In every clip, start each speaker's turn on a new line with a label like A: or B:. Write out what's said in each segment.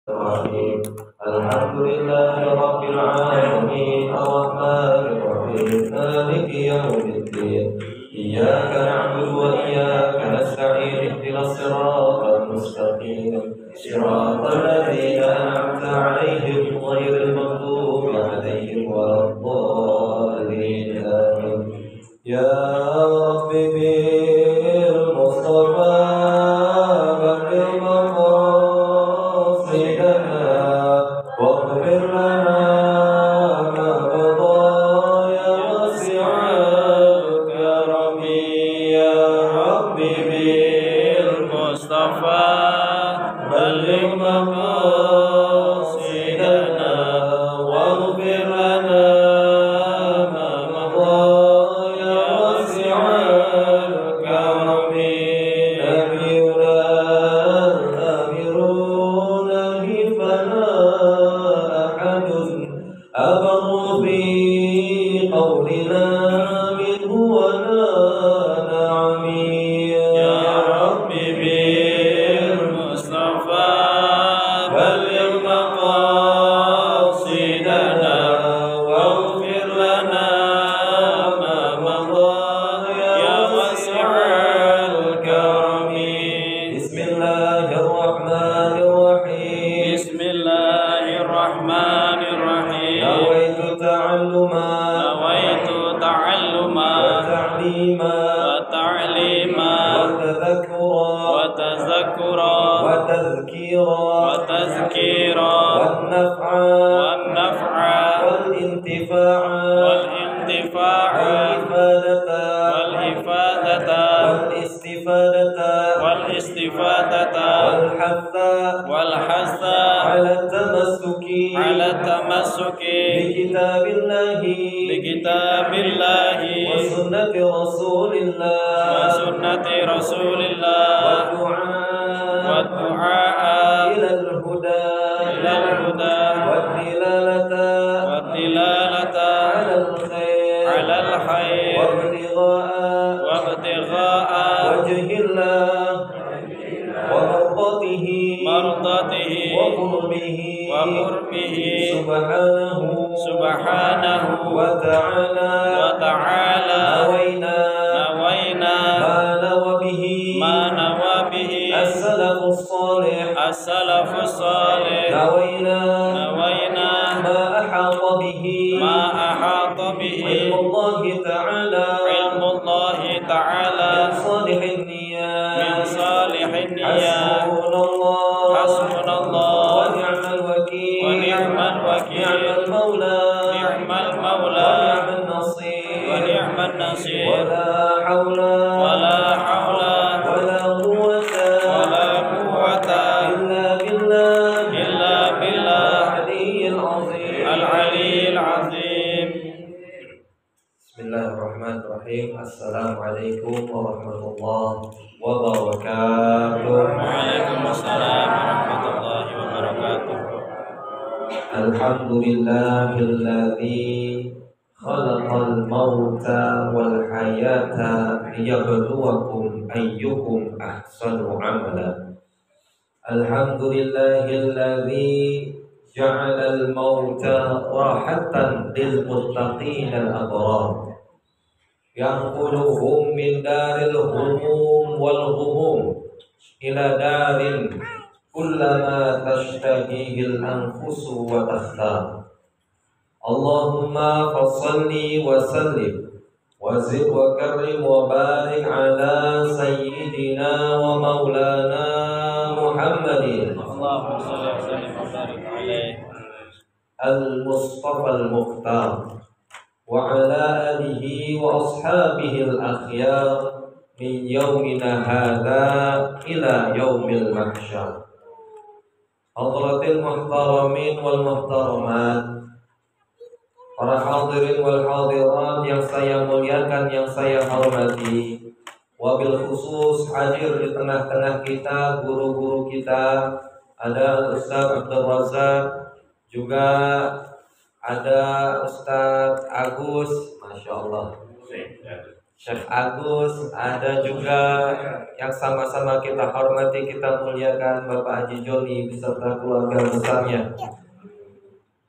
A: الرحيم الحمد لله رب العالمين الرحمن الرحيم مالك يوم الدين إياك نعبد وإياك نستعين اهدنا الصراط المستقيم صراط الذين أنعمت عليهم غير المغضوب عليهم ولا الضالين آمين يا رب بالمصطفى بلغ مقاصدنا واغفر لنا ما مضى يا واسع الكرم يا رب بالمصطفى بلغ مقاصدنا واغفر لنا ما مضى يا واسع الكرم نبينا الآمرون فلا أحد أبر في قولنا منه ولا نعمي يا رب بالمصطفى بلغ مقاصدنا واغفر لنا ما مضى يا واسع الكرم بسم الله الرحمن الرحيم
B: بسم الله الرحمن الرحيم
A: نويت تعلما
B: تعلما
A: وتعليما
B: وتعليما
A: وتذكرا
B: وتذكيرا
A: والنفع والانتفاع
B: والإفادة والاستفادة والحث
A: على التمسك بكتاب الله وسنة رسول الله والدعاء إلى الهدى والدلالة على الخير وابتغاء وجه الله ومرضاته وقربه سبحانه وتعالى نوينا ما نوى به السلف الصالح نوينا ما أحاط به علم الله تعالى من صالح النيات حسبنا الله ونعم الوكيل نعم المولى ونعم النصير ولا حول ولا قوة إلا بالله العلي العظيم بسم الله الرحمن الرحيم السلام عليكم ورحمة الله وبركاته
B: وعليكم السلام ورحمة الله وبركاته
A: الحمد لله الذي خلق الموت والحياة ليبلوكم أيكم أحسن عملا الحمد لله الذي جعل الموت راحة للمتقين الأبرار ينقلهم من دار الهموم والغموم إلى دار كلما تشتهيه الأنفس وتختار اللهم فصل وسلم وزد وكرم وبارك على سيدنا ومولانا محمد
B: اللهم صل وسلم وبارك عليه
A: المصطفى المختار وعلى آله وأصحابه الأخيار من يومنا هذا إلى يوم المحشر حضرة المحترمين والمحترمات, para hadirin wal hadirat yang saya muliakan, yang saya hormati, wabil khusus hadir di tengah-tengah kita guru-guru kita, ada Ustaz Abdul Razak, juga ada Ustaz Agus, Masya Allah, Syekh Agus, ada juga yang sama-sama kita hormati, kita muliakan Bapak Haji Joni beserta keluarga besarnya.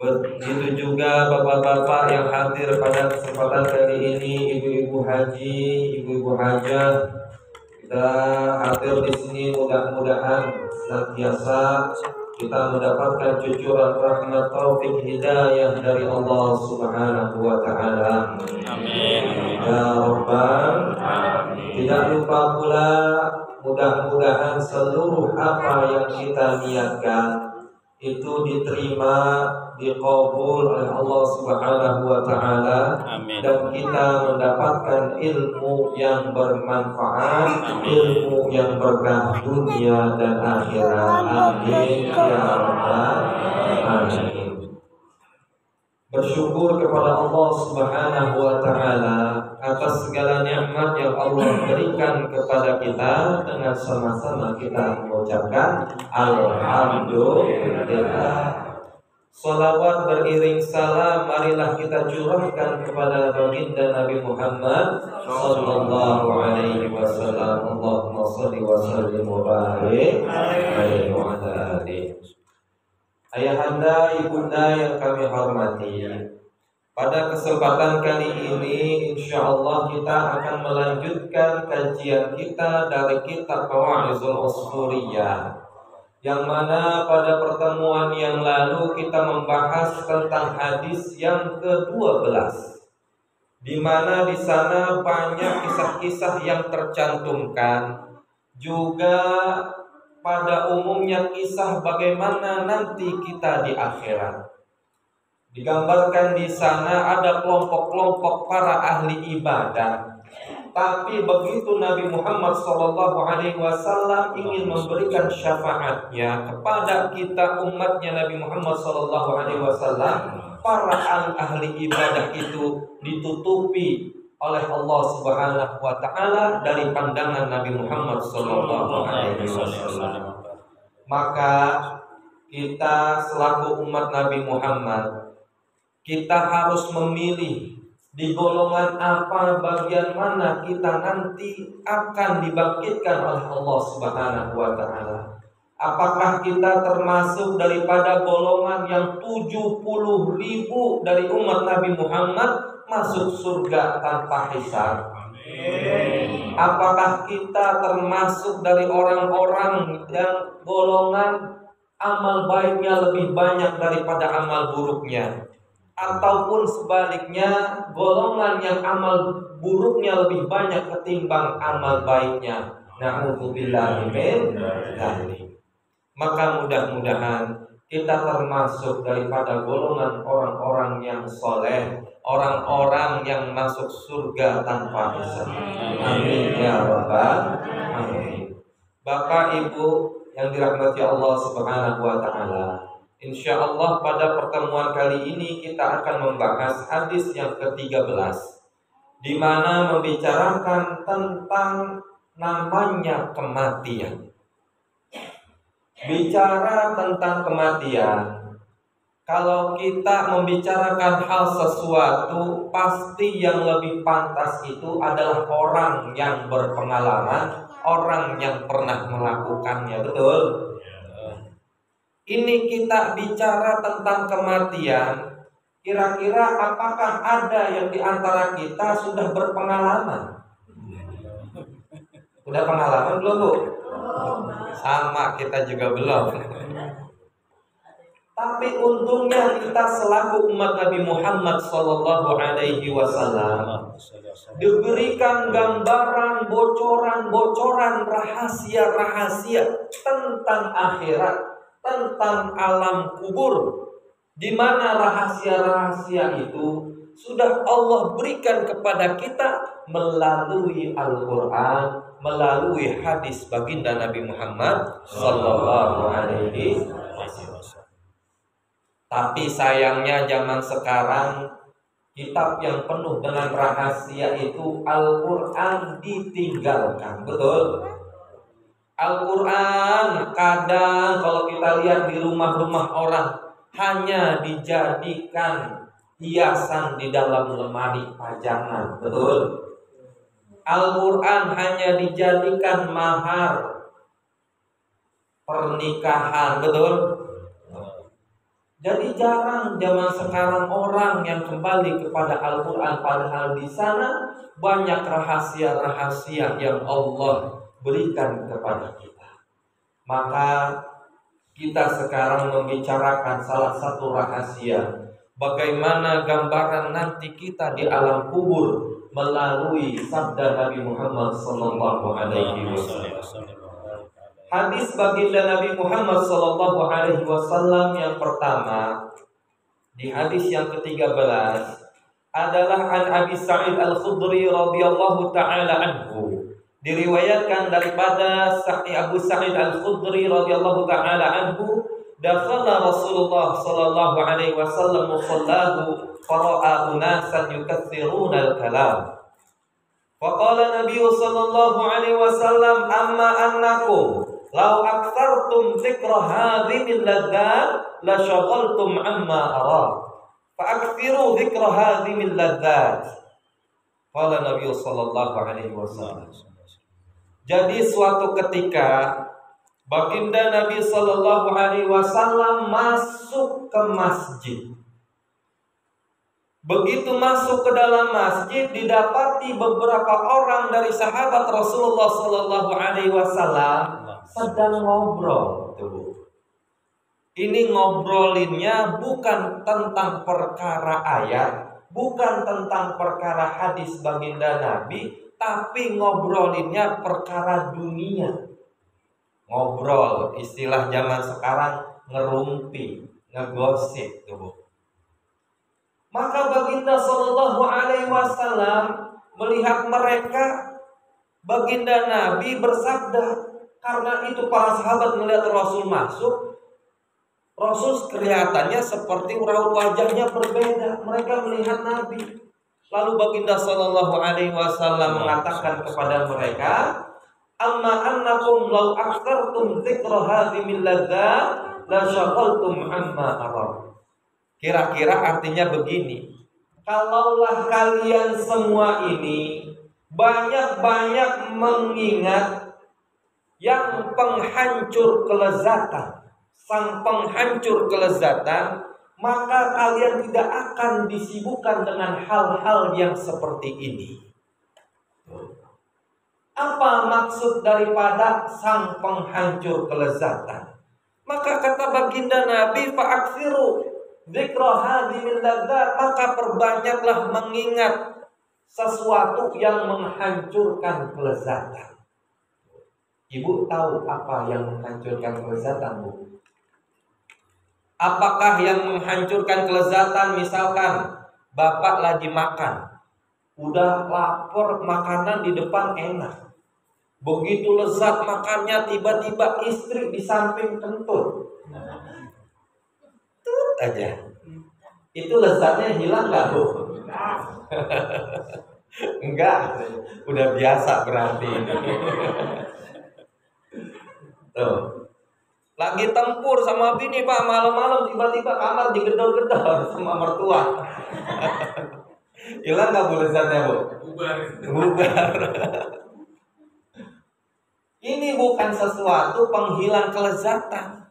A: Begitu juga bapak-bapak yang hadir pada kesempatan kali ini, ibu-ibu haji, ibu-ibu hajah. Kita hadir di sini mudah-mudahan senantiasa kita mendapatkan cucuran rahmat taufik hidayah dari Allah Subhanahu wa taala.
B: Amin.
A: Ya Rabbal. Tidak lupa pula mudah-mudahan seluruh apa yang kita niatkan itu diterima, diqabul oleh Allah Subhanahu wa taala.
B: Amin.
A: Dan kita mendapatkan ilmu yang bermanfaat, ilmu yang berkah dunia dan akhirat. Amin ya rabbal alamin. Bersyukur kepada Allah Subhanahu wa taala atas segala nikmat yang Allah berikan kepada kita, dengan sama-sama kita mengucapkan alhamdulillah. Salawat beriring salam marilah kita curahkan kepada baginda Nabi Muhammad sallallahu alaihi wasallam. Allahumma shalli wa sallim wa barik alaihi wa ala alihi. Ayahanda, ibunda yang kami hormati, pada kesempatan kali ini insyaallah kita akan melanjutkan kajian kita dari kitab Mawa'izul Usfuriyah, yang mana pada pertemuan yang lalu kita membahas tentang hadis yang ke-12, di mana di sana banyak kisah-kisah yang tercantumkan, juga pada umumnya kisah bagaimana nanti kita di akhirat. Digambarkan di sana ada kelompok-kelompok para ahli ibadah. Tapi begitu Nabi Muhammad SAW ingin memberikan syafaatnya kepada kita umatnya Nabi Muhammad SAW, para ahli ibadah itu ditutupi oleh Allah Subhanahu wa taala dari pandangan Nabi Muhammad SAW. Maka kita selaku umat Nabi Muhammad, kita harus memilih di golongan apa, bagian mana kita nanti akan dibangkitkan oleh Allah Subhanahu wa taala. Apakah kita termasuk daripada golongan yang 70.000 dari umat Nabi Muhammad masuk surga tanpa hisab? Apakah kita termasuk dari orang-orang yang golongan amal baiknya lebih banyak daripada amal buruknya? Ataupun sebaliknya, golongan yang amal buruknya lebih banyak ketimbang amal baiknya? Na'udzubillahi min dzalik. Maka mudah-mudahan kita termasuk daripada golongan orang-orang yang soleh, orang-orang yang masuk surga tanpa hisab. Amin ya rabbal alamin. Bapak Ibu yang dirahmati Allah Subhanahu wa taala, insyaallah pada pertemuan kali ini kita akan membahas hadis yang ke-13, di mana membicarakan tentang namanya kematian. Bicara tentang kematian, kalau kita membicarakan hal sesuatu, pasti yang lebih pantas itu adalah orang yang berpengalaman, orang yang pernah melakukannya, betul? Ini kita bicara tentang kematian, kira-kira apakah ada yang di antara kita sudah berpengalaman? Udah pengalaman belum, Bu? Sama, kita juga belum. Tapi untungnya kita selaku umat Nabi Muhammad SAW diberikan gambaran, bocoran rahasia-rahasia tentang akhirat, tentang alam kubur, di mana rahasia-rahasia itu sudah Allah berikan kepada kita melalui Al-Quran, melalui hadis baginda Nabi Muhammad Sallallahu Alaihi Wasallam. Tapi sayangnya zaman sekarang, kitab yang penuh dengan rahasia itu Al-Quran ditinggalkan, betul? Al-Quran kadang kalau kita lihat di rumah-rumah orang hanya dijadikan hiasan di dalam lemari pajangan, betul? Al-Quran hanya dijadikan mahar pernikahan, betul? Jadi jarang zaman sekarang orang yang kembali kepada Al-Quran, padahal di sana banyak rahasia-rahasia yang Allah berikan kepada kita. Maka kita sekarang membicarakan salah satu rahasia, bagaimana gambaran nanti kita di alam kubur melalui sabda Nabi Muhammad sallallahu alaihi wasallam. Hadis baginda Nabi Muhammad sallallahu alaihi wasallam yang pertama, di hadis yang ke-13 adalah an Abi Sa'id Al-Khudri radhiyallahu taala anhu. Diriwayatkan daripada Abu Sa'id Al-Khudri radhiyallahu taala anhu, dakhala Rasulullah sallallahu alaihi wasallam musallahu fara'a unasan yukaththiruna al-kalam. Faqala Nabi sallallahu alaihi wasallam amma annakum law aktsartum dzikra hadhil ladzat la syaghaltum amma ara fa aktsiru dzikra hadhil ladzat. Qala Nabi sallallahu alaihi wasallam. Jadi suatu ketika baginda Nabi sallallahu alaihi wasallam masuk ke masjid. Begitu masuk ke dalam masjid, didapati beberapa orang dari sahabat Rasulullah sallallahu alaihi wasallam sedang ngobrol. Ini ngobrolinnya bukan tentang perkara ayat, bukan tentang perkara hadis baginda Nabi, tapi ngobrolinnya perkara dunia. Ngobrol, istilah zaman sekarang ngerumpi, ngegosip tuh. Maka baginda sallallahu alaihi wasallam melihat mereka, baginda Nabi bersabda, karena itu para sahabat melihat Rasul masuk, Rasul kelihatannya seperti raut wajahnya berbeda. Mereka melihat Nabi. Lalu baginda sallallahu alaihi wasallam mengatakan kepada mereka, amma annakum law aktsartum dzikra hadhil ladzat la syaghaltum amma arad. Kira-kira artinya begini, kalaulah kalian semua ini banyak-banyak mengingat yang penghancur kelezatan, sang penghancur kelezatan, maka kalian tidak akan disibukkan dengan hal-hal yang seperti ini. Apa maksud daripada sang penghancur kelezatan? Maka kata baginda Nabi, fa'aksiru dzikra hadhil ladzat, maka perbanyaklah mengingat sesuatu yang menghancurkan kelezatan. Ibu tahu apa yang menghancurkan kelezatan, Bu? Apakah yang menghancurkan kelezatan, misalkan bapak lagi makan, udah lapar, makanan di depan enak, begitu lezat makannya, tiba-tiba istri di samping kentut, tut aja, itu lezatnya hilang nggak, Bu? Enggak, udah biasa berarti. Tuh, lagi tempur sama bini, Pak, malam-malam tiba-tiba kamar digedor-gedor sama mertua. Hilang nggak Bu lezatnya, Bu? Bubar. Ini bukan sesuatu penghilang kelezatan.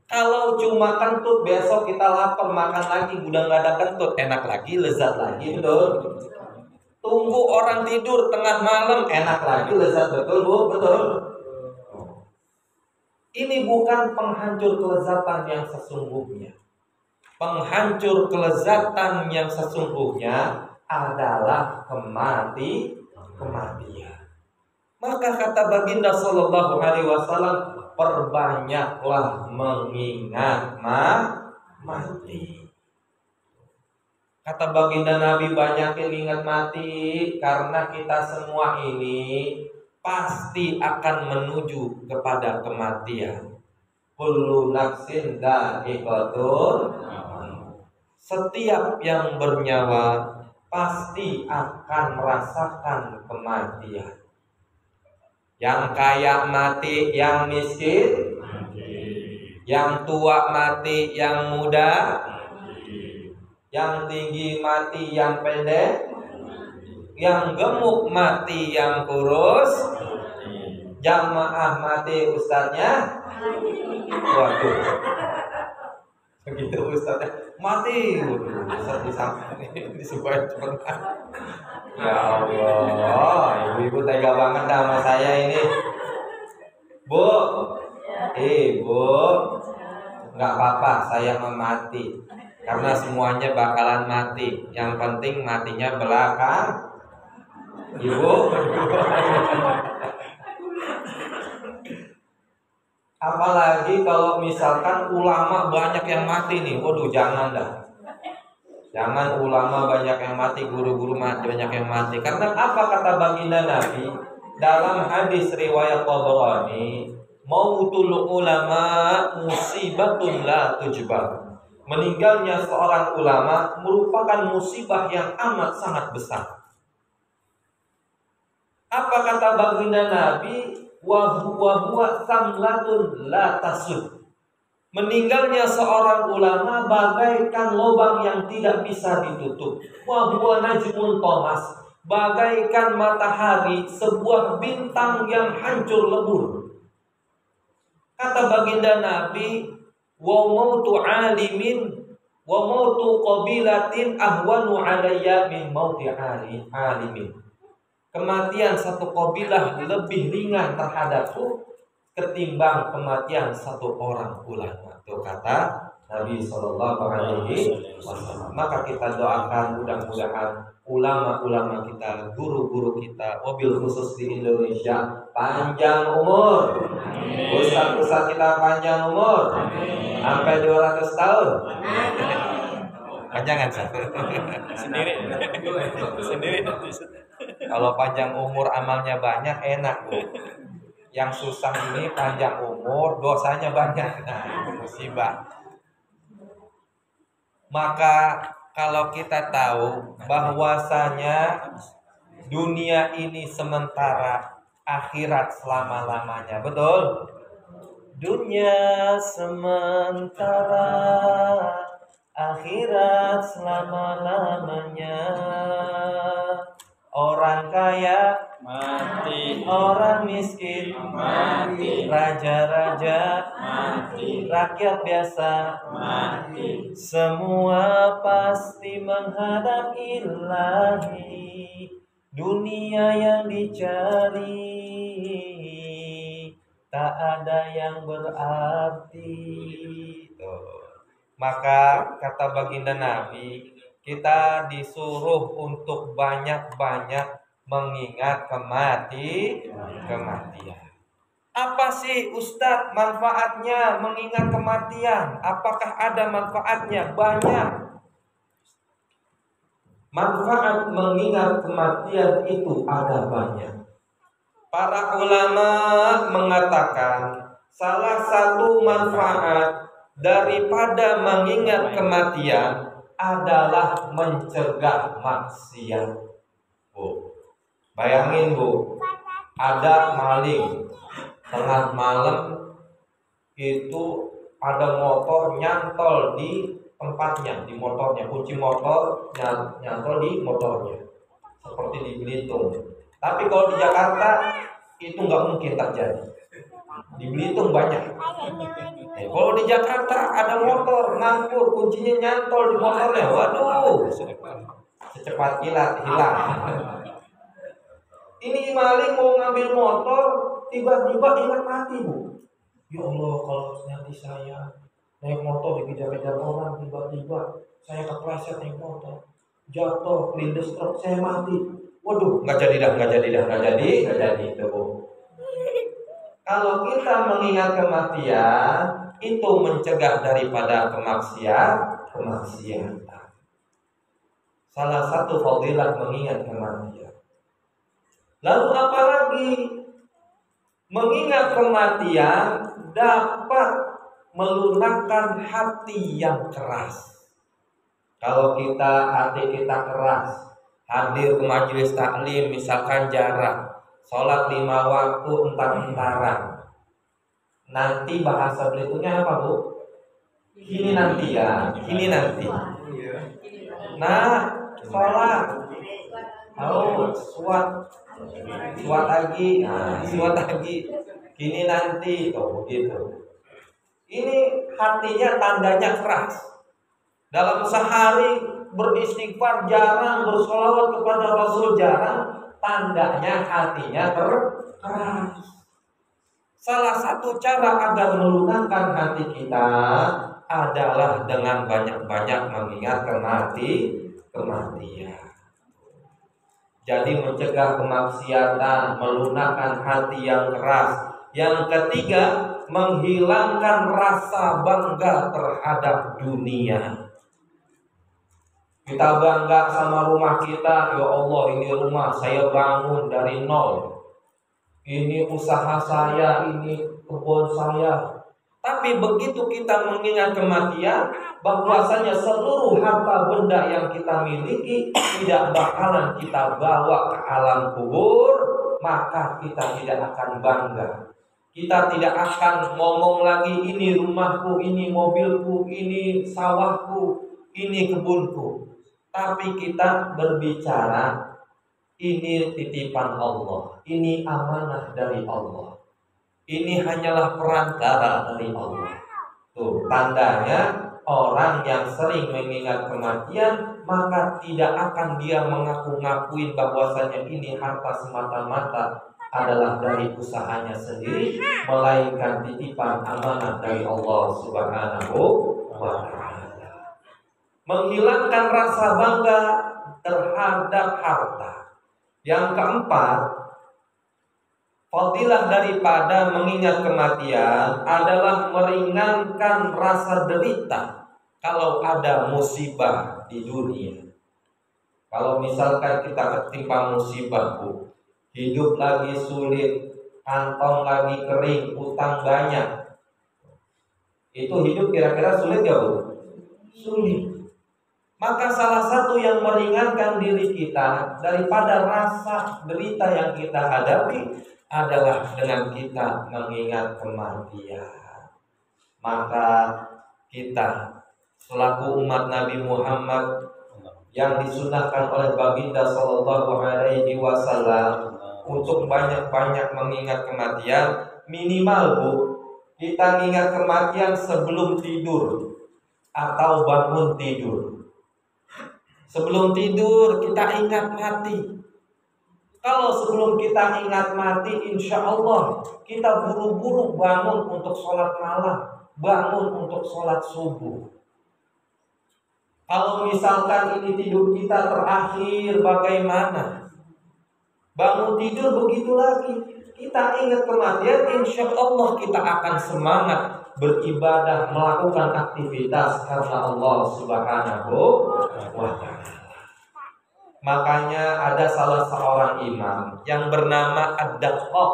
A: Kalau cuma kentut, besok kita lapar makan lagi, udah nggak ada kentut, enak lagi, lezat lagi, betul. Tunggu orang tidur tengah malam, enak lagi, lezat, betul, Bu, betul. Ini bukan penghancur kelezatan yang sesungguhnya. Penghancur kelezatan yang sesungguhnya adalah kematian. Maka kata baginda sallallahu alaihi wasallam, perbanyaklah mengingat mati. Kata baginda Nabi, banyakin ingat mati, karena kita semua ini pasti akan menuju kepada kematian. Kullu nafsin dha'iqatul. Setiap yang bernyawa pasti akan merasakan kematian. Yang kaya mati, yang miskin mati. Yang tua mati, yang muda mati. Yang tinggi mati, yang pendek mati. Yang gemuk mati, yang kurus jamaah mati, ustadznya waduh. Begitu ustadznya mati, waduh, ustadz disukai cepat. Ya Allah, ibu-ibu tega banget sama saya ini. Bu, Bu, nggak apa-apa, saya mau mati. Karena semuanya bakalan mati. Yang penting matinya belakang. Ibu, apalagi kalau misalkan ulama banyak yang mati nih, waduh jangan dah. Jangan ulama banyak yang mati, guru-guru banyak yang mati. Karena apa kata baginda Nabi dalam hadis riwayat Tabrani, mautul ulama musibatun la tujbar. Meninggalnya seorang ulama merupakan musibah yang amat sangat besar. Apa kata baginda Nabi? Wa huwa samlatun la tasud. Meninggalnya seorang ulama bagaikan lubang yang tidak bisa ditutup. Wa huwa najmun thomas. Bagaikan matahari, sebuah bintang yang hancur lebur. Kata baginda Nabi, wa mautu alimin wa mautu qabilatin ahwanu alayya min mauti alimin. Kematian satu kabilah lebih ringan terhadapku ketimbang kematian satu orang ulama. Itu kata Nabi Shallallahu Alaihi Wasallam. Maka kita doakan mudah-mudahan ulama-ulama kita, guru-guru kita, wabil khusus di Indonesia panjang umur. Ustaz-ustaz kita panjang umur sampai 200 tahun. Panjangan sendiri. Kalau panjang umur amalnya banyak enak, Bu. Yang susah ini panjang umur dosanya banyak. Nah, itu musibah. Maka kalau kita tahu bahwasanya dunia ini sementara, akhirat selama-lamanya, betul? Dunia sementara, akhirat selama-lamanya. Orang kaya mati, orang miskin mati, raja-raja mati, rakyat biasa mati. Semua pasti menghadap Ilahi. Dunia yang dicari tak ada yang berarti. Maka kata baginda Nabi, kita disuruh untuk banyak-banyak mengingat kematian. Apa sih Ustadz manfaatnya mengingat kematian? Apakah ada manfaatnya? Banyak. Manfaat mengingat kematian itu ada banyak. Para ulama mengatakan salah satu manfaat daripada mengingat kematian adalah mencegah maksiat. Bu, bayangin Bu, ada maling tengah malam itu ada motor nyantol di tempatnya, di motornya, kunci motor nyantol di motornya, seperti di Belitung. Tapi kalau di Jakarta itu nggak mungkin terjadi. Di Belitung banyak. Kalau di Jakarta ada motor ngangkur, kuncinya nyantol di motornya, waduh, secepat kilat hilang. Ini maling mau ngambil motor, tiba-tiba ingat mati, Bu. Ya Allah, kalau nanti saya naik motor dikejar-kejar orang, tiba-tiba saya kepleset naik motor, jatuh, kelindes truk, saya mati. Waduh, nggak jadi itu, Bu. Kalau kita mengingat kematian, itu mencegah daripada kemaksiatan. Salah satu fadilah mengingat kematian. Lalu apa lagi? Mengingat kematian dapat melunakkan hati yang keras. Kalau hati kita keras, hadir ke majelis taklim, misalkan jarak, sholat 5 waktu entar-entaran. Nanti bahasa Belitungnya apa, Bu? Kini nanti ya, kini nanti. Nah, sholat Oh, suat lagi, suat lagi. Kini nanti, begitu. Ini hatinya tandanya keras. Dalam sehari beristighfar jarang, bersolawat kepada Rasul jarang, tandanya hatinya keras. Salah satu cara agar melunakkan hati kita adalah dengan banyak-banyak mengingat kematian. Jadi mencegah kemaksiatan, melunakkan hati yang keras. Yang ketiga, menghilangkan rasa bangga terhadap dunia. Kita bangga sama rumah kita, ya Allah ini rumah saya bangun dari nol. Ini usaha saya, ini kebun saya. Tapi begitu kita mengingat kematian, bahwasanya seluruh harta benda yang kita miliki tidak bakalan kita bawa ke alam kubur, maka kita tidak akan bangga. Kita tidak akan ngomong lagi ini rumahku, ini mobilku, ini sawahku, ini kebunku. Tapi kita berbicara, ini titipan Allah, ini amanah dari Allah. Ini hanyalah perantara dari Allah. Tuh, tandanya orang yang sering mengingat kematian, maka tidak akan dia mengaku-ngakuin bahwasanya ini harta semata-mata adalah dari usahanya sendiri, melainkan titipan amanah dari Allah Subhanahu wa ta'ala. Menghilangkan rasa bangga terhadap harta. Yang keempat, fadilah daripada mengingat kematian adalah meringankan rasa derita kalau ada musibah di dunia. Kalau misalkan kita ketimpa musibah, Bu, hidup lagi sulit, kantong lagi kering, utang banyak, itu hidup kira-kira sulit gak, Bu? Sulit. Maka salah satu yang meringankan diri kita daripada rasa derita yang kita hadapi adalah dengan kita mengingat kematian. Maka kita selaku umat Nabi Muhammad yang disunahkan oleh Baginda Sallallahu Alaihi Wasallam untuk banyak-banyak mengingat kematian, minimal, Bu, kita ingat kematian sebelum tidur atau bangun tidur. Sebelum tidur kita ingat mati. Kalau sebelum kita ingat mati, insya Allah kita buru-buru bangun untuk sholat malam, bangun untuk sholat subuh. Kalau misalkan ini tidur kita terakhir, bagaimana? Bangun tidur begitu lagi, kita ingat kematian, insya Allah kita akan semangat beribadah, melakukan aktivitas karena Allah Subhanahu wa ta'ala. Makanya ada salah seorang imam yang bernama Ad-Daqqaq.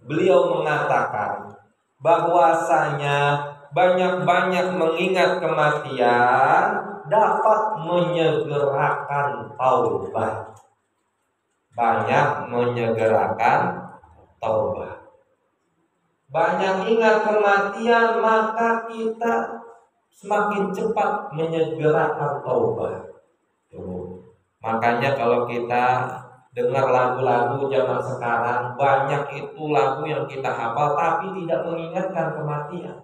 A: Beliau mengatakan bahwasanya banyak-banyak mengingat kematian dapat menyegerakan taubat. Banyak menyegerakan taubat. Banyak ingat kematian, maka kita semakin cepat menyegerakan taubat. Makanya kalau kita dengar lagu-lagu zaman sekarang, banyak itu lagu yang kita hafal tapi tidak mengingatkan kematian.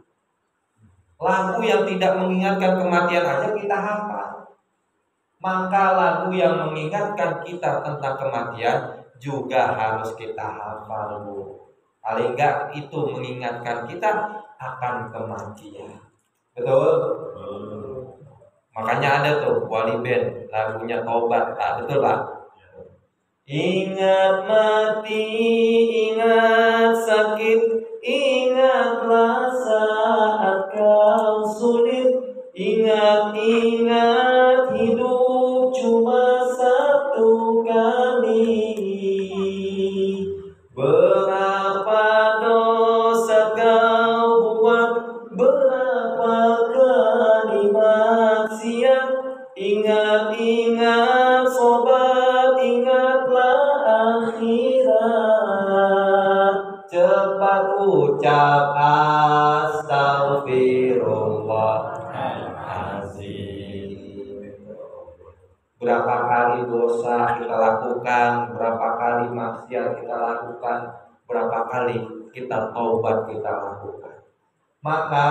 A: Lagu yang tidak mengingatkan kematian aja kita hafal. Maka lagu yang mengingatkan kita tentang kematian juga harus kita hafal, Bu. Paling enggak itu mengingatkan kita akan kematian. Betul? Makanya ada tuh Wali Band lagunya Tobat, betul Pak? Ingat mati, ingat sakit, ingatlah saat kau sulit, ingat hidup cuma satu kali. Berapa dosa kau buat, berapa kali maksiat, ingat sobat, ingatlah akhirat. Cepat ucap astagfirullahaladzim. Berapa kali dosa kita lakukan, berapa kali maksiat kita lakukan, berapa kali kita taubat kita lakukan. Maka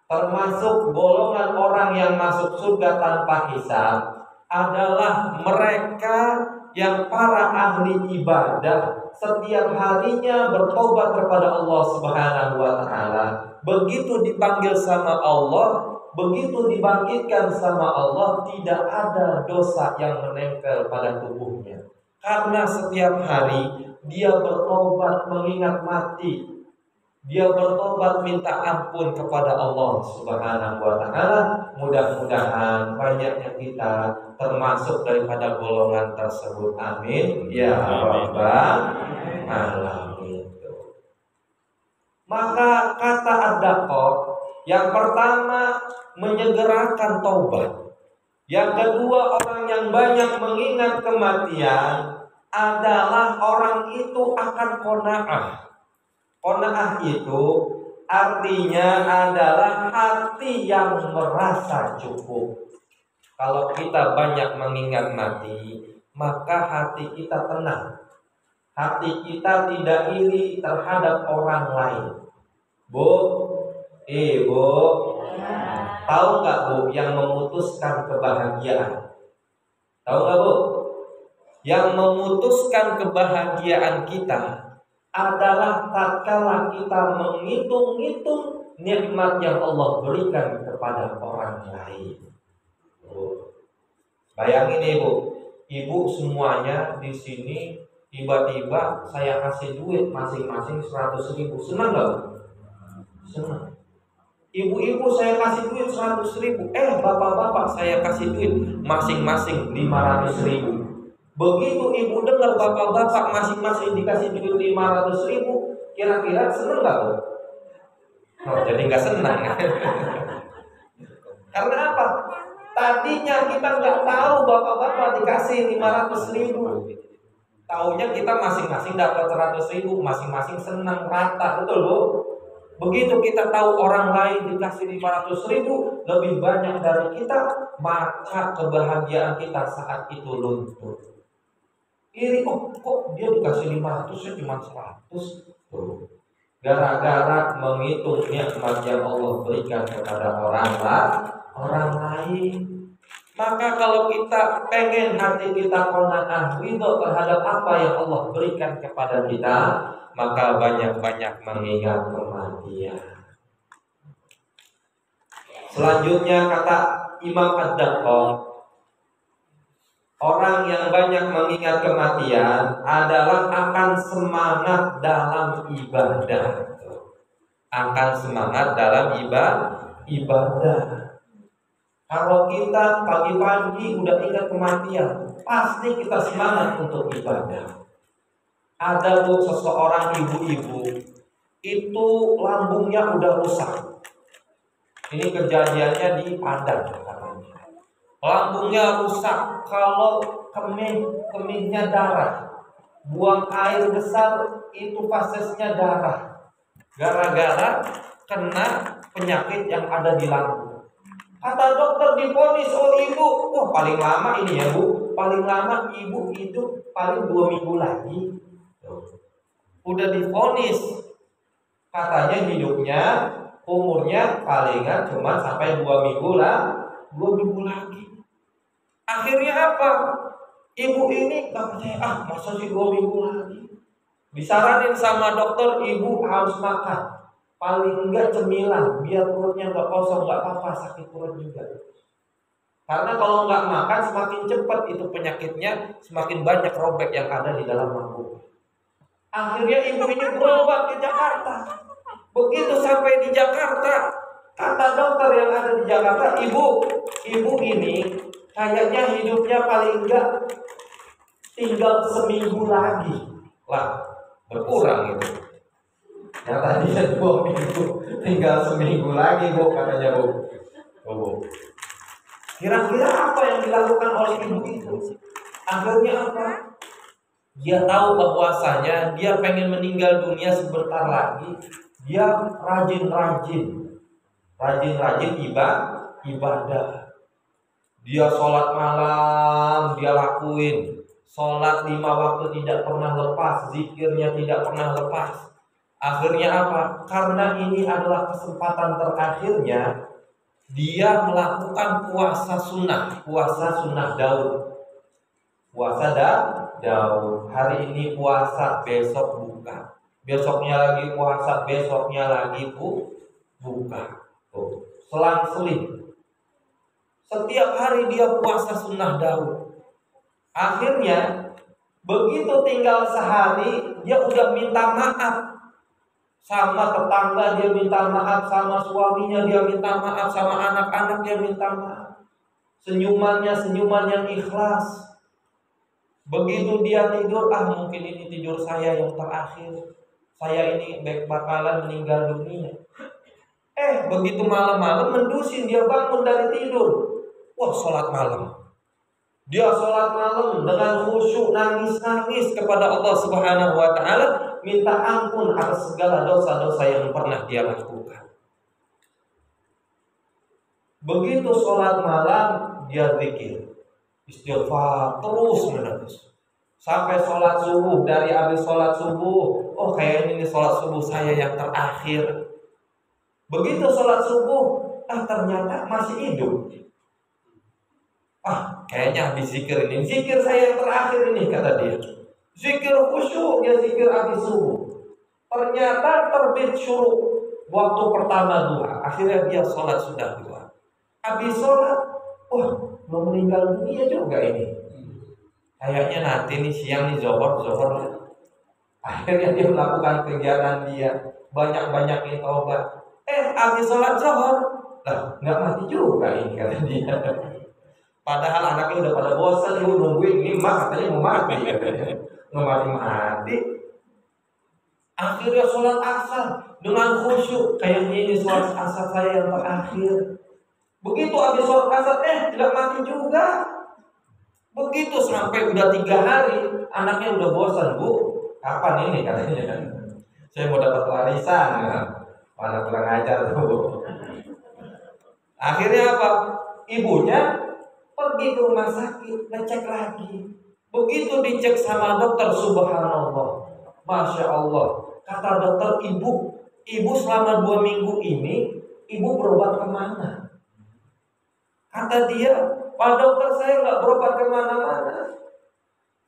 A: termasuk golongan orang yang masuk surga tanpa hisab adalah mereka yang para ahli ibadah, setiap harinya bertobat kepada Allah Subhanahu wa taala. Begitu dipanggil sama Allah, begitu dibangkitkan sama Allah, tidak ada dosa yang menempel pada tubuhnya. Karena setiap hari dia bertobat mengingat mati. Dia bertobat minta ampun kepada Allah Subhanahu wa taala. Mudah-mudahan banyaknya kita termasuk daripada golongan tersebut. Amin ya rabbal alamin. Maka kata ad-daqaq, yang pertama menyegerakan taubat. Yang kedua, orang yang banyak mengingat kematian adalah orang itu akan qanaah. Qanaah itu artinya adalah hati yang merasa cukup. Kalau kita banyak mengingat mati, maka hati kita tenang. Hati kita tidak iri terhadap orang lain. Bu, Bu, tahu nggak Bu yang memutuskan kebahagiaan? Tahu nggak Bu? Yang memutuskan kebahagiaan kita adalah tatkala kita menghitung-hitung nikmat yang Allah berikan kepada orang lain. Bayangin Ibu semuanya di sini tiba-tiba saya kasih duit masing-masing 100.000, senang nggak Bu? Senang. Ibu-ibu saya kasih duit 100.000, bapak-bapak saya kasih duit masing-masing 500.000. Begitu ibu dengar bapak-bapak masing-masing dikasih duit 500.000, kira-kira senang nggak Bu? Oh, jadi nggak senang. Karena apa? Tadinya kita nggak tahu bapak-bapak dikasih 500.000. Taunya kita masing-masing dapat 100.000, masing-masing senang rata, betul Bu? Begitu kita tahu orang lain dikasih 500.000 lebih banyak dari kita, maka kebahagiaan kita saat itu luntur. Iri, kok dia dikasih 500, saya cuma 100. Gara-gara menghitung nikmat yang Allah berikan kepada orang lain. Maka kalau kita pengen hati kita qanaah, ridho terhadap apa yang Allah berikan kepada kita, maka banyak-banyak mengingat kematian. Selanjutnya kata Imam ad-Daqaq, orang yang banyak mengingat kematian adalah akan semangat dalam ibadah. Akan semangat dalam ibadah. Kalau kita pagi-pagi udah ingat kematian, pasti kita semangat untuk ibadah. Ada Bu seseorang ibu-ibu itu lambungnya udah rusak. Ini kejadiannya di Padang katanya. Lambungnya rusak, kalau kemihnya darah, buang air besar itu fasesnya darah. Gara-gara kena penyakit yang ada di lambung. Kata dokter divonis, ibu, paling lama ini ya Bu, paling lama ibu hidup paling 2 minggu lagi. Udah divonis, katanya hidupnya, umurnya palingan cuma sampai 2 minggu lah, 2 minggu lagi. Akhirnya apa? Ibu ini gak percaya, masa sih 2 minggu lagi? Disaranin sama dokter, ibu harus makan. Paling enggak cemilan, biar perutnya enggak kosong, enggak apa-apa, sakit perut juga. Karena kalau enggak makan semakin cepat itu penyakitnya, semakin banyak robek yang ada di dalam lambung. Akhirnya ibu ini berobat ke Jakarta. Begitu sampai di Jakarta, kata dokter yang ada di Jakarta, ibu ini kayaknya hidupnya paling enggak tinggal seminggu lagi. Lah, berkurang itu. Yang tadinya 2 minggu tinggal seminggu lagi Bu, katanya Bu. Kira-kira apa yang dilakukan oleh ibu itu? Akhirnya apa? Dia tahu bahwasanya dia pengen meninggal dunia sebentar lagi. Dia rajin ibadah. Dia sholat malam, dia lakuin. Sholat 5 waktu tidak pernah lepas, zikirnya tidak pernah lepas. Akhirnya apa? Karena ini adalah kesempatan terakhirnya, dia melakukan puasa sunnah Daud. Puasa Daud. Hari ini puasa, besok buka. Besoknya lagi puasa, besoknya lagi buka. Tuh, selang-seling. Setiap hari dia puasa sunnah Daud. Akhirnya begitu tinggal sehari, dia udah minta maaf sama tetangga, dia minta maaf sama suaminya, dia minta maaf sama anak-anak, dia minta maaf. Senyumannya senyuman yang ikhlas. Begitu dia tidur, mungkin ini tidur saya yang terakhir, saya ini bakalan meninggal dunia. Begitu malam-malam mendusin, dia bangun dari tidur. Wah, sholat malam. Dia sholat malam dengan khusyuk, nangis-nangis kepada Allah Subhanahu wa Ta'ala, minta ampun atas segala dosa-dosa yang pernah dia lakukan. Begitu sholat malam, dia zikir, istighfar terus menerus sampai sholat subuh. Dari habis sholat subuh, kayaknya ini sholat subuh saya yang terakhir. Begitu sholat subuh, ternyata masih hidup. Kayaknya habis zikir ini, zikir saya yang terakhir ini, kata dia. Zikir khusyuk, dia zikir habis subuh. Ternyata terbit syuruk waktu pertama duha. Akhirnya dia sholat sudah duha. Habis sholat, belum meninggal dunia juga ini. Kayaknya nanti nih siang nih zohor. Akhirnya dia melakukan kegiatan dia, banyak-banyak taubat. Habis sholat zohor, nggak mati juga ini, kata dia. Padahal anaknya udah pada bosan, ibu nungguin ini, katanya mau mati, nggak mati. Akhirnya sholat asar dengan khusyuk, kayaknya ini sholat asar saya yang terakhir. Begitu habis sholat asar, tidak mati juga. Begitu sampai udah 3 hari, anaknya udah bosan, Bu. Kapan ini, katanya? Saya mau dapat warisan. Mana kurang ajar tuh. Akhirnya apa? Ibunya pergi ke rumah sakit, ngecek lagi. Begitu dicek sama dokter, subhanallah, masya Allah, kata dokter, ibu selama 2 minggu ini, ibu berobat kemana? Kata dia, Pak dokter, saya nggak berobat kemana-mana.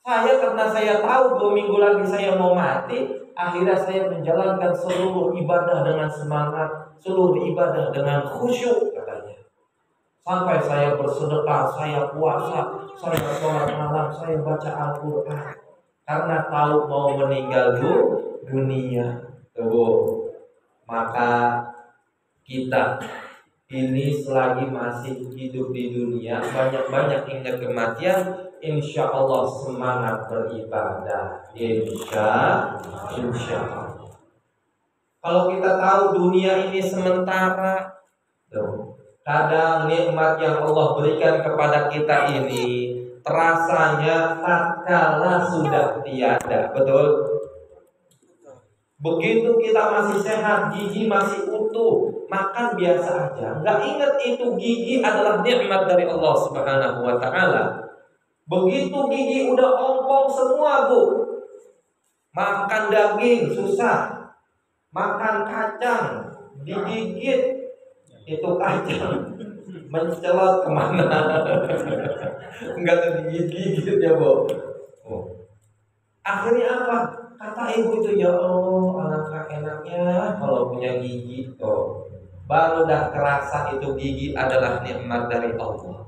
A: Karena saya tahu 2 minggu lagi saya mau mati, akhirnya saya menjalankan seluruh ibadah dengan semangat, seluruh ibadah dengan khusyuk, katanya. Sampai saya bersedekah, saya puasa, saya sholat malam, saya baca Al-Quran. Karena tahu mau meninggal dunia. Maka kita ini selagi masih hidup di dunia, banyak-banyak ingat kematian. Insya Allah semangat beribadah. Insya Allah. Kalau kita tahu dunia ini sementara, kadang nikmat yang Allah berikan kepada kita ini terasanya tatkala sudah tiada. Betul? Begitu kita masih sehat, gigi masih utuh, makan biasa aja, nggak ingat itu gigi adalah nikmat dari Allah Subhanahu wa Ta'ala. Begitu gigi udah ompong semua, Bu, makan daging susah, makan kacang digigit, itu kacang mencelot kemana? Enggak digigit ya, Bu. Akhirnya apa? Kata ibu itu, ya Allah, alangkah enaknya kalau punya gigi. Baru dah kerasa itu gigi adalah nikmat dari Allah.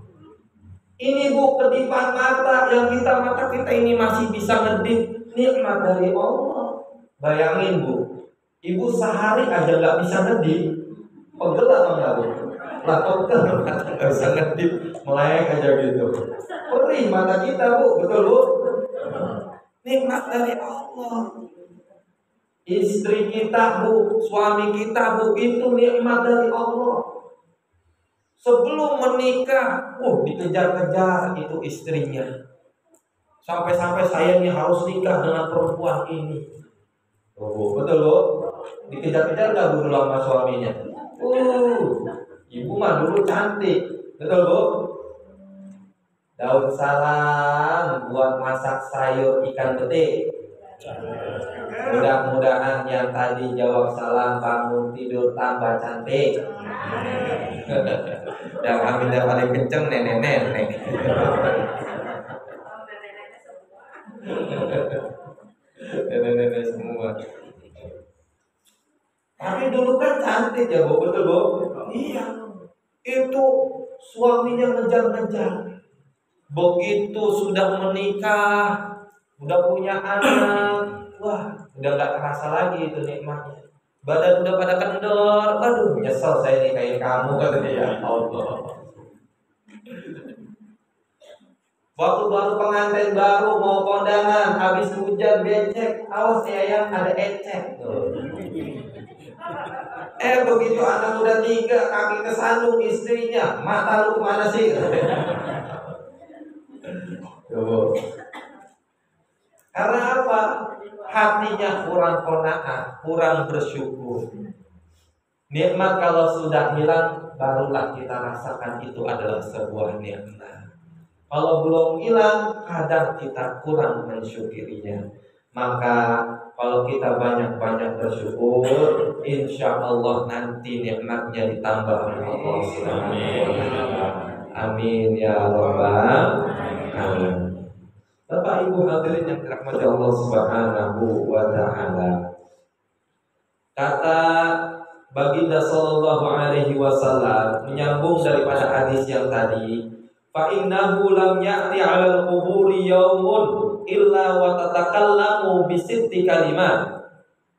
A: Ini, Bu, kedipan mata, yang mata kita ini masih bisa ngedip, nikmat dari Allah. Bayangin, Bu, ibu sehari aja nggak bisa ngedip, pegel atau enggak, Bu? Pegel, nggak bisa ngedip, melek aja gitu. Perih mata kita, Bu, betul, Bu? Nikmat dari Allah. Istri kita, Bu, suami kita, Bu, itu nikmat dari Allah. Sebelum menikah, dikejar-kejar itu istrinya. Sampai-sampai saya ini harus nikah dengan perempuan ini. Betul, Bu? Dikejar-kejar nggak Bu dulu sama suaminya? Ibu mah dulu cantik, betul, Bu? Daun salam buat masak sayur ikan betik. Mudah-mudahan yang tadi jawab salam bangun tidur tambah cantik. Dan amin yang paling kenceng nenek-nenek. Nenek-nenek semua. Tapi dulu kan cantik ya Bu, betul Bu? Iya. Itu suaminya ngejar-ngejar. Begitu sudah menikah, udah punya anak, wah, udah gak kerasa lagi itu nikmatnya. Badan udah pada kendor, aduh, nyesel saya nikahin kamu, kata dia. Allah. Waktu baru pengantin baru mau kondangan, habis hujan becek, awas ya yang ada ecek. Begitu anak udah 3, kaki kesandung istrinya, mata lu kemana sih? Karena apa? Hatinya kurang qanaah, kurang bersyukur. Nikmat kalau sudah hilang, barulah kita rasakan itu adalah sebuah nikmat. Kalau belum hilang, kadang kita kurang mensyukurinya. Maka kalau kita banyak-banyak bersyukur, insya Allah nanti nikmatnya ditambah oleh Allah Subhanahu wa Ta'ala. Amin ya rabbal alamin. Bapak Ibu hadirin yang dirahmati Allah Subhanahu wa Ta'ala. Kata Baginda sallallahu alaihi wasallam menyambung daripada hadis yang tadi, fa innahu lam ya'ti 'alal quburi yaumun illa wa tatakallamu bi sitti kalimat.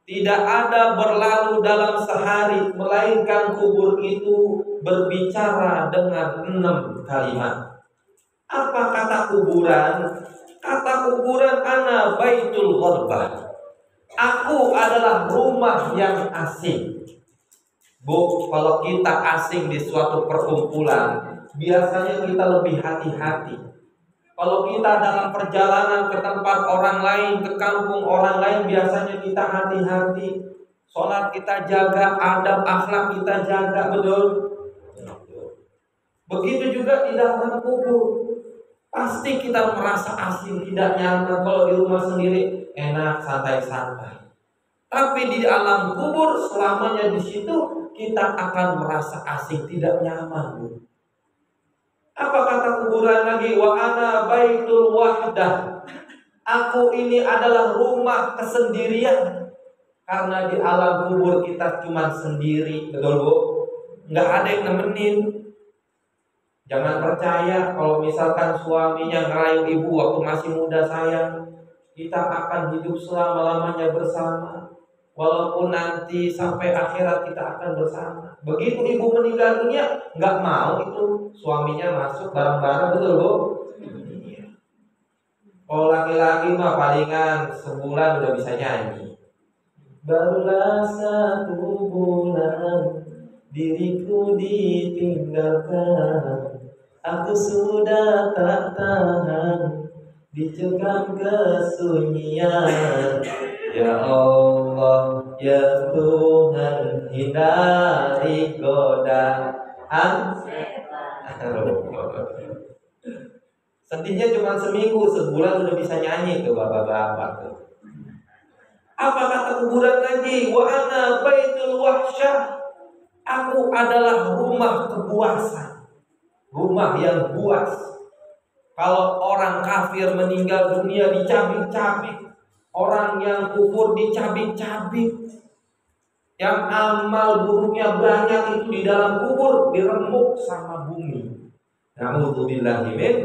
A: Tidak ada berlalu dalam sehari melainkan kubur itu berbicara dengan 6 kalimat. Apa kata kuburan? Kata kuburan, ana baitul ghurbah. Aku adalah rumah yang asing. Bu, kalau kita asing di suatu perkumpulan, biasanya kita lebih hati-hati. Kalau kita dalam perjalanan ke tempat orang lain, ke kampung orang lain, biasanya kita hati-hati. Sholat kita jaga, adab akhlak kita jaga, betul? Begitu juga di dalam kubur. Pasti kita merasa asing, tidak nyaman. Kalau di rumah sendiri enak, santai-santai. Tapi di alam kubur selamanya di situ kita akan merasa asing, tidak nyaman. Apa kata kuburan lagi? Wa ana baitul wahdah. Aku ini adalah rumah kesendirian. Karena di alam kubur kita cuma sendiri, betul Bu? Nggak ada yang nemenin. Jangan percaya kalau misalkan suaminya ngerayu ibu waktu masih muda sayang, kita akan hidup selama-lamanya bersama. Walaupun nanti sampai akhirat kita akan bersama. Begitu ibu meninggal dunia, nggak mau itu suaminya masuk bareng-bareng, betul Bu? Kalau laki-laki mah palingan sebulan udah bisa nyanyi. Barulah 1 bulan diriku ditinggalkan, aku sudah tak tahan dicekam kesunyian. Ya Allah, ya Tuhan, hindari godaan setan. Sedihnya cuma seminggu, sebulan udah bisa nyanyi tuh bapak-bapak tuh. Apa kata kuburan lagi? Wa ana baitul wahsyah. Aku adalah rumah kepuasan, rumah yang puas. Kalau orang kafir meninggal dunia dicabik-cabik, orang yang kufur dicabik-cabik, yang amal buruknya banyak itu di dalam kubur diremuk sama bumi. Na'udzubillahi min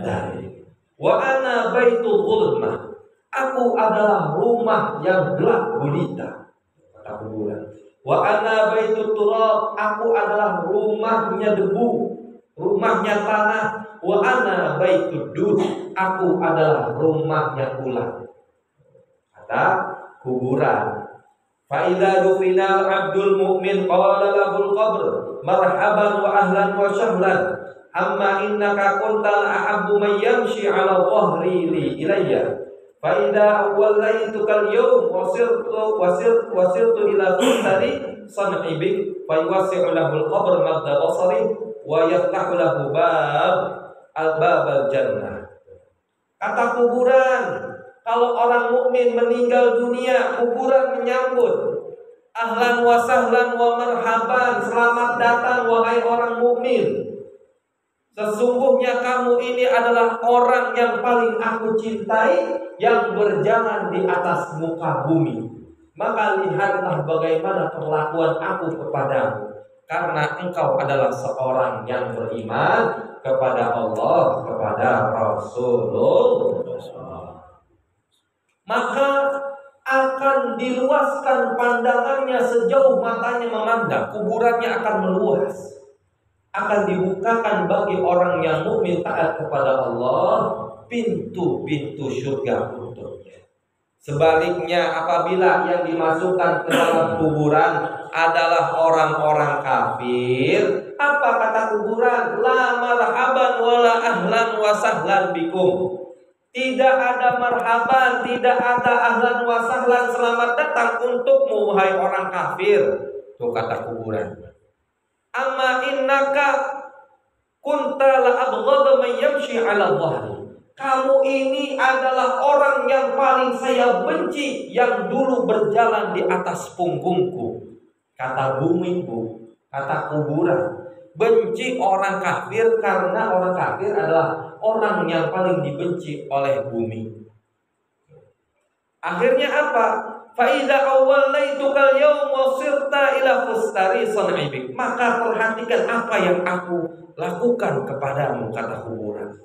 A: dzalik. Wa ana baitul zulmah. Aku adalah rumah yang gelap gulita, kata kuburan. Wa ana baitut turab. Aku adalah rumahnya debu, rumahnya tanah. Wa ana baitud dud. Aku adalah rumahnya ular, kata kuburan. Fa idza dufina abdul mu'min qala lahul qabr marhaban wa ahlan wa sahlan amma innaka kuntal ahabbu man yamshi ala dhahri li ilayya fa idza awwalaitukal yawm wasirtu ila qadari san'i bi fa yuwasi'u lahul qabr madda basari wa yaftahu lahu bab albabal jannah. Kata kuburan, kalau orang mukmin meninggal dunia, kuburan menyambut. Ahlan wa sahlan wa marhaban, selamat datang wahai orang mukmin. Sesungguhnya kamu ini adalah orang yang paling aku cintai, yang berjalan di atas muka bumi. Maka lihatlah bagaimana perlakuan aku kepadamu, karena engkau adalah seorang yang beriman kepada Allah, kepada Rasulullah. Maka akan diluaskan pandangannya sejauh matanya memandang. Kuburannya akan meluas, akan dibukakan bagi orang yang mukmin taat kepada Allah pintu-pintu surga untuknya. Sebaliknya, apabila yang dimasukkan ke dalam kuburan adalah orang-orang kafir, apa kata kuburan? La marhaban wala ahlan wa sahlan bikum. Tidak ada marhaban, tidak ada ahlan wa sahlan, selamat datang untukmu wahai orang kafir. Itu kata kuburan. Amma innaka kunta la abghadha man yamshi 'ala dhahri. Kamu ini adalah orang yang paling saya benci, yang dulu berjalan di atas punggungku. Kata bumiku, kata kuburan. Benci orang kafir karena orang kafir adalah orang yang paling dibenci oleh bumi. Akhirnya apa? Faiza awwalaitukal yawma sirta ila fustari san'ibik. Maka perhatikan apa yang aku lakukan kepadamu, kata kuburan.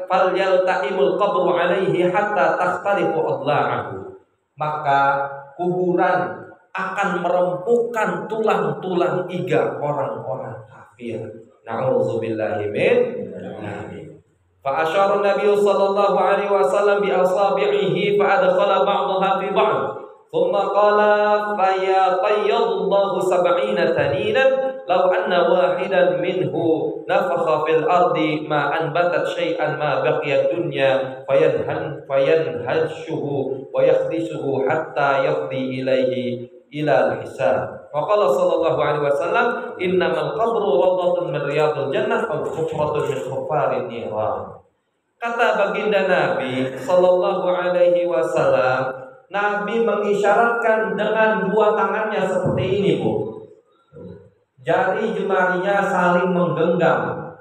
A: Falyalta'imul qabru alaihi hatta takhtalifu adla'ahu. Maka kuburan akan merempukan tulang-tulang iga orang-orang kafir. Na'udzubillahi min dzalik. Fa asyara Nabi sallallahu alaihi wasallam bi asabi'ihi fa adkhala ba'daha fi ba'd. Thumma qala fa yaqayyadullahu 70 taninan law anna wahidan minhu nafakha fil ardi ma anbatat syai'an ma baqiya dunya fayanhashuhu wa yakhdisuhu hatta yafdi ilaihi ila al-hisab. Wa qala sallallahu alaihi wasallam innamal qabru rawdatun min riyadil jannah aw hufratun min hufarin niran. Kata baginda Nabi sallallahu alaihi wasallam, Nabi mengisyaratkan dengan dua tangannya seperti ini, Bu. Jari jemarinya saling menggenggam.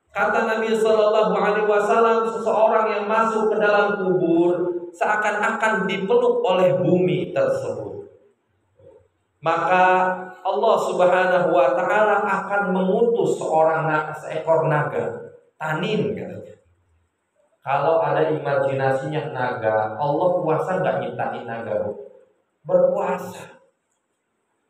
A: Kata Nabi sallallahu alaihi wasallam, seseorang yang masuk ke dalam kubur seakan-akan dipeluk oleh bumi tersebut. Maka Allah Subhanahu wa taala akan mengutus seekor naga, tanin katanya. Kalau ada imajinasinya naga, Allah kuasa nggak nyiptain naga, Bu? Berkuasa.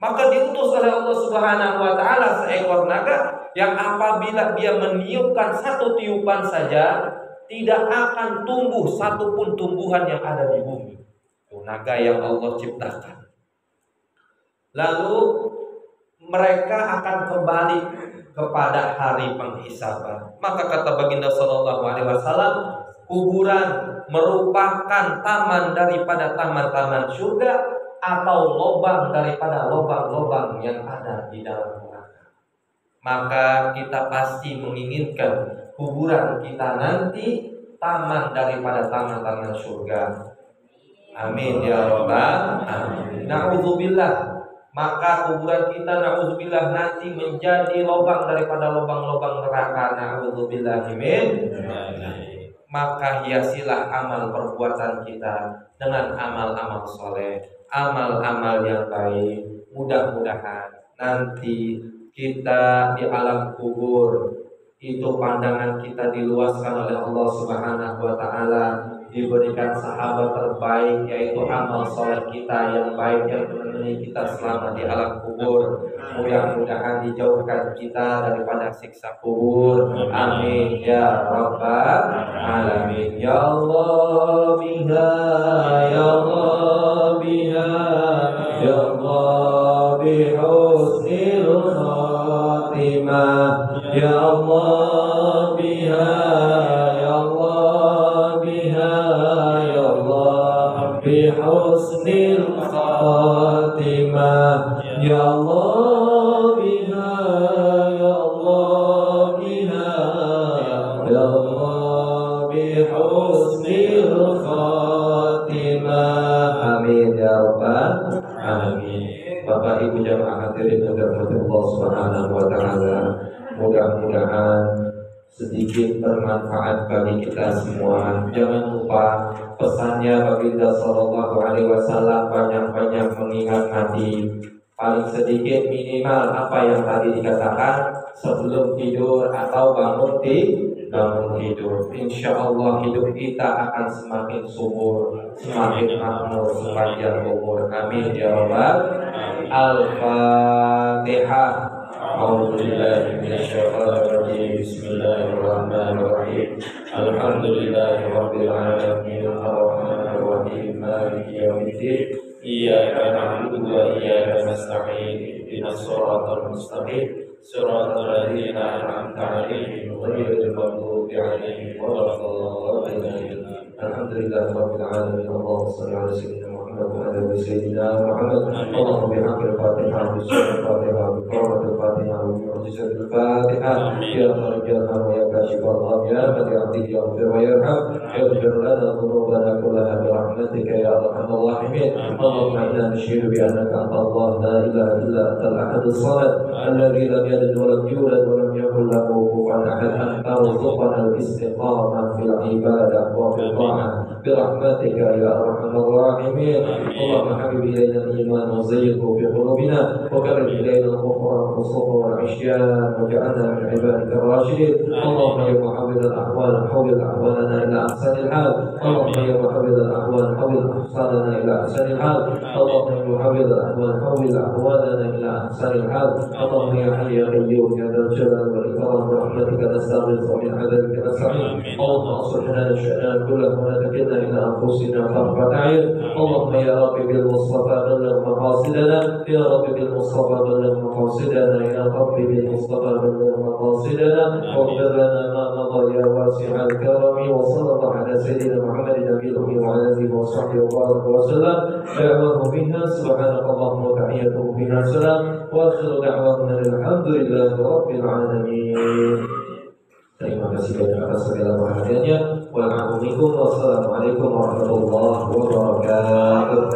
A: Maka diutus oleh Allah Subhanahu wa taala seekor naga yang apabila dia meniupkan satu tiupan saja, tidak akan tumbuh satupun tumbuhan yang ada di bumi. Itu naga yang Allah ciptakan. Lalu mereka akan kembali kepada hari penghisaban. Maka kata baginda sallallahu alaihi wasallam, kuburan merupakan taman daripada taman-taman surga atau lubang daripada lubang-lubang yang ada di dalam neraka. Maka kita pasti menginginkan kuburan kita nanti taman daripada taman-taman surga. Amin ya rabbal alamin. Na'udzubillah. Maka kuburan kita na'udzubillah nanti menjadi lubang daripada lubang-lubang neraka. Na'udzubillah min. Maka hiasilah amal perbuatan kita dengan amal-amal soleh, amal-amal yang baik. Mudah-mudahan nanti kita di alam kubur itu pandangan kita diluaskan oleh Allah Subhanahu wa taala, diberikan sahabat terbaik yaitu amal soleh kita yang baik yang menemani kita selama di alam kubur. Mudah-mudahan dijauhkan kita daripada siksa kubur. Amin ya rabbal alamin. Ya Allah biha, ya Allah biha, ya Allah bihusnil khatimah, ya Allah biha, ya Allah biha, ya Allah bihusnil khatimah, ya Allah biha, ya Allah biha, husnil khatimah. Amin ya rabbal alamin. Bapak Ibu jamaah hadirin yang dirahmati Allah Subhanahu wa taala, mudah-mudahan sedikit bermanfaat bagi kita semua. Jangan lupa pesannya baginda sallallahu alaihi wasallam, banyak-banyak mengingat mati. Paling sedikit minimal apa yang tadi dikatakan sebelum tidur atau bangun tidur. Insya Allah hidup kita akan semakin subur, semakin makmur, sepanjang umur. Amin ya rabbal. Al-Fatihah. A'udzubillahi minasyaitonir rajim. Bismillahirrahmanirrahim. Alhamdulillahirabbil alamin. Arrahmanir rahim. Maliki yaumiddin. Iyyaka na'budu wa iyyaka nasta'in. Ihdinas shiratal mustaqim. Shiratal ladzina an'amta 'alaihim ghairil maghdubi 'alaihim waladdallin. Alhamdulillahirabbil alamin. Allahumma shalli 'ala sayyidina Muhammad wa 'ala ali sayyidina Muhammad. Allahumma bihaqqil Fatihah wa bi'sirril Fatihah wa bi'hurmatil Fatihah wa bi'mu'jizatil Fatihah. Ya kharijal ham ya kashifal gham ya man ya'ti yaghfir wa yarham. Yaghfir lana dhunubana kullaha bi rahmatika ya arhamar rahimin. Allahumma inna nashhadu bi annaka anta Allah la ilaha illa antal ahadus samad alladzi lam yalid wa lam yulad wa lam yakul lahu kufuwan ahad. Anta warzuqna al-istiqamah fil ibadah wa fil ta'ah bi rahmatika ya arhamar rahimin. Allahumma habib ilayna al-iman wa zayyinhu fi qulubina wa karrih ilayna al-kufra wal fusuq wal 'isyan waj'alna min ibadika ar-rashidin. Allahumma ya muhawwil al-ahwal hawwil ahwalana ila ahsanil hal. Allahumma ya muhawwil al-ahwal hawwil ahsanana ila ahsanil hal. Allahumma ya muhawwil al-ahwal hawwil ahwalana ila ahsanil hal. Allahumma ya hayy ya qayyum ya dzal jalali wal ikram bi rahmatika nastaghith wa min 'adabika nasta'in. Allahumma aslih lana sha'nana kullahu wa la takilna ila anfusina tarfata 'ain. Allahumma ya rabbi bil mustafa balligh maqasidana. Ya rabbi bil mustafa balligh maqasidana. Ya rabbi bil mustafa balligh maqasidana. واغفر لنا ما مضى يا واسع الكرم. وصلى الله على سيدنا محمد النبي الأمي وعلى آله وصحبه وبارك وسلم. دعواه بها سبحانك اللهم وتحيته بها سلام. وآخر دعوانا الحمد لله رب العالمين. Terima kasih banyak atas segala perhatiannya. Wassalamualaikum warahmatullahi wabarakatuh.